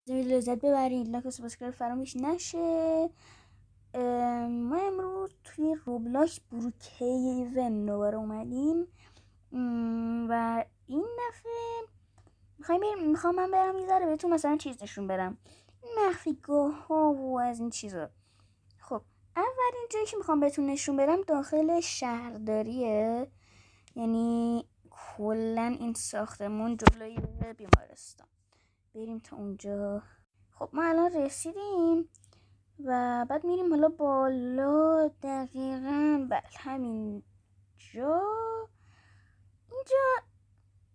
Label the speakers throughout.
Speaker 1: لذت ببرید. لایک و سابسکرایب فراموش نشه. ما امروز توی روبلاکس بروکهیون دوباره اومدیم و این دفعه میخوام من برم یه ذره بهتون مثلا چیز نشون بدم، مخفیگاه ها و از این چیزا. خب اولین جایی که میخوام بهتون نشون بدم داخل شهرداریه، یعنی کلا این ساختمون جلوی بیمارستان. بریم تا اونجا. خب ما الان رسیدیم و بعد میریم حالا بالا. دقیقاً همین اینجا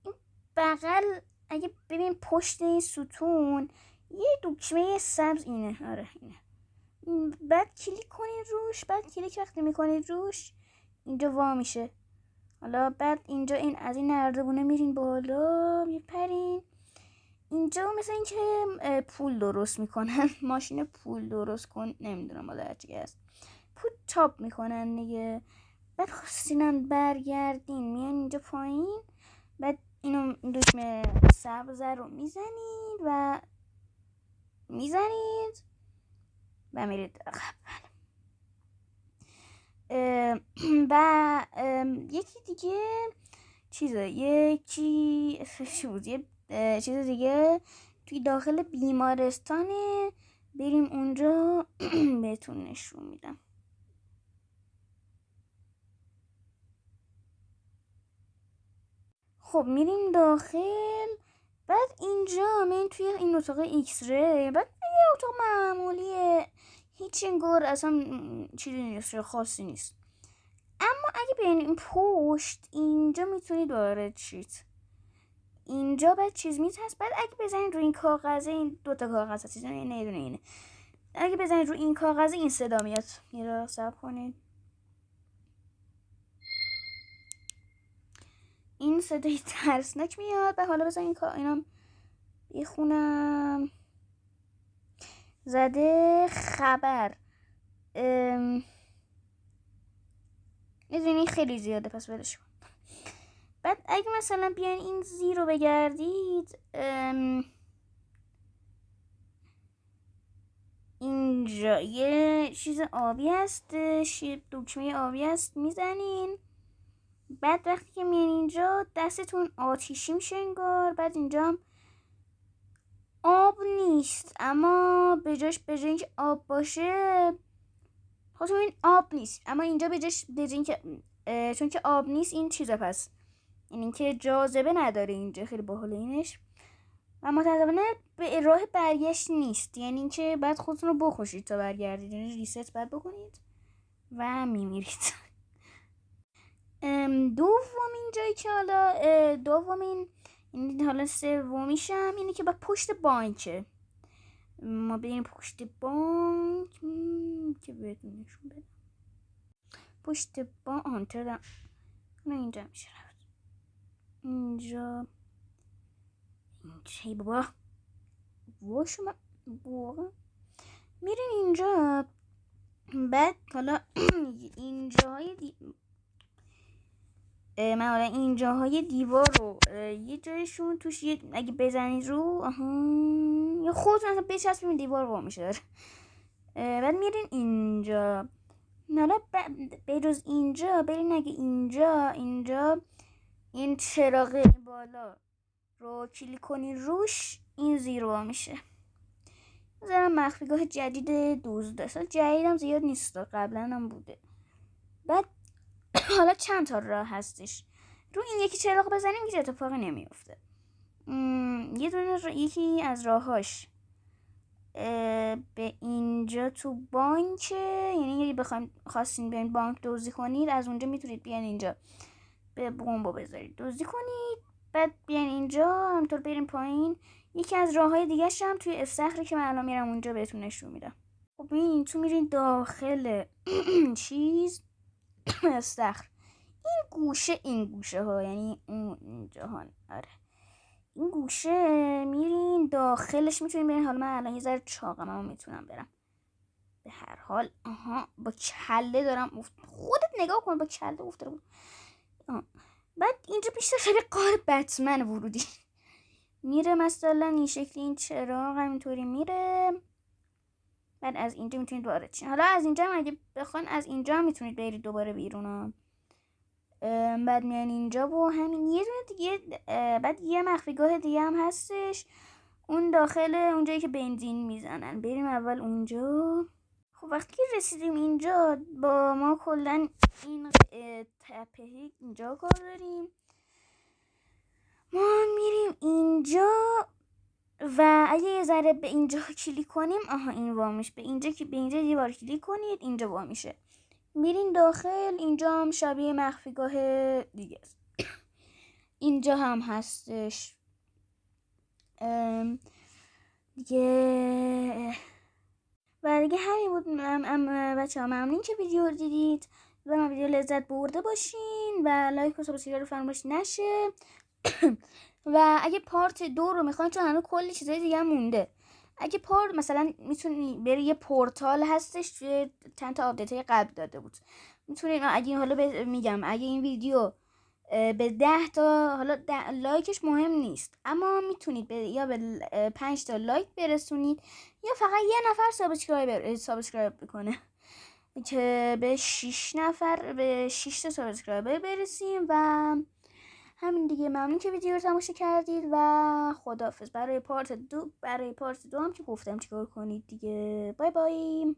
Speaker 1: این بغل اگه ببین پشت این ستون یه دکمه سبز اینه. آره اینه. بعد کلیک کنید روش. بعد کلیک وقتی میکنید روش اینجا وا میشه. حالا بعد اینجا این از این نردبونه میرین بالا میپرین. اینجا مثل این که پول درست میکنن ماشین پول درست کن، نمیدونم حالا هرچی هست، پول چاپ میکنن دیگه. بعد خواستینم برگردین میان اینجا پایین. بعد اینو دکمه سبز رو میزنید و میرید عقب. و یکی دیگه چیز دیگه توی داخل بیمارستانه. بریم اونجا بهتون نشون میدم. خب میریم داخل. بعد اینجا من توی این اتاق ایکس ری. بعد یه اتاق معمولیه، هیچ انگار اصلا چیزی نیست، خاصی نیست. اما اگه بیاین این پشت اینجا میتونید وارد شید. اینجا بعد چیز میز هست. بعد اگه بزنید رو این کاغذه، این دوتا کاغذ هست، اینه. اگه بزنید رو این کاغذه این صدا میاد. یه را صبر کنید. این صدای ترسناک میاد. و حالا بزنید اینم بخونم. زده خبر. میدونی خیلی زیاده پس بدش کن. بعد اگه مثلا بیاین این زیر رو بگردید، اینجا یه چیز آبی هستش، یه دکمه آبی هست میزنین. بعد وقتی که میان اینجا دستتون آتیشی میشه انگار. بعد اینجا هم آب نیست، اما به جای اینکه آب باشه خودتون این آب نیست، اما اینجا به جای اینکه چون که آب نیست این چیزا پس این که جاذبه نداره. اینجا خیلی باحال اینش. و متاسفانه به راه برگشت نیست، یعنی اینکه بعد خودتون رو بکشید تا برگردید، یعنی ریست بعد بکنید و میمیرید. دومین جایی که حالا سومیشم اینه که با پشت بانکه. ما بریم پشت بانک که بهتون نشون بدم. پشت بانک اینجا میشه رفت. اینجا چی بابا شما میرین اینجا. بعد حالا اینجاهای دیوار رو یه جایشون توش اگه بزنید رو یا خودتون اصلا بچسبید دیوار وا میشه. بعد میرین اینجا. حالا به جز اینجا برین اگه اینجا این چراغ بالا رو کلیک کنین روش این زیر وا میشه. مثلا مخفیگاه جدید دزد. جدیدم زیاد نیست، قبلا هم بوده. بعد حالا چند تا راه هستش. رو این یکی چراغ بزنیم هیچ اتفاقی نمیفته. یه دونه یکی از راهاش به اینجا تو بانکه، یعنی اگه خواستین بیاین بانک دزدی کنید از اونجا میتونید بیان اینجا به بمب بذارید دزدی کنید. بعد بیان اینجا همطور بریم پایین. یکی از راههای دیگه هم توی استخری که من الان میرم اونجا بهتون نشون میدم. خب این تو میرین داخل چیز استخر. این گوشه ها یعنی اون جهان. آره این گوشه میرین داخلش میتونین برین. حالا من الان یه ذره چاقم اما میتونم برم. به هر حال با کله دارم خودت نگاه کن با کله افتاده بود. بعد اینجا بیشتر شبیه قار بتمن ورودی. میره مثلا این شکلی، این چراغ همینطوری میره. بعد از اینجا میتونید وارد شین. حالا از اینجا هم اگه بخواین از اینجا هم میتونید برید دوباره بیرون ها. بعد میان اینجا و همین یه دونه دیگه. بعد یه مخفیگاه دیگه هم هستش، اون داخل اونجایی که بنزین میزنن. بریم اول اونجا. خب وقتی که رسیدیم اینجا، با ما کلا این تپه اینجا کار داریم. ما میریم اینجا و اگه یه ذره به اینجا کلیک کنیم، این وا میشه. به اینجا یه بار کلیک کنید، اینجا وا میشه. میرین داخل. اینجا هم شبیه مخفیگاه دیگه است. اینجا هم هستش دیگه. و دیگه همین بود بچه ها. ممنون که ویدیو رو دیدید و من ویدیو لذت برده باشین و لایک و سابسکرایب رو فراموش نشه. و اگه پارت 2 رو میخواین، چون هنوز کلی چیزای دیگه هم مونده، اگه مثلا میتونی بری یه پورتال هستش توی چند تا آپدیت قبل داده بود، میتونید اگه حالا میگم اگه این ویدیو به 10 تا، حالا لایکش مهم نیست، اما میتونید یا به 5 تا لایک برسونید یا فقط یه نفر سابسکرایب بکنه که به 6 تا سابسکرایبر برسیم. و همین دیگه. ممنون که ویدیو رو تماشا کردید و خداحافظ. برای پارت 2 هم که گفتم چیکار کنید دیگه. بای بای.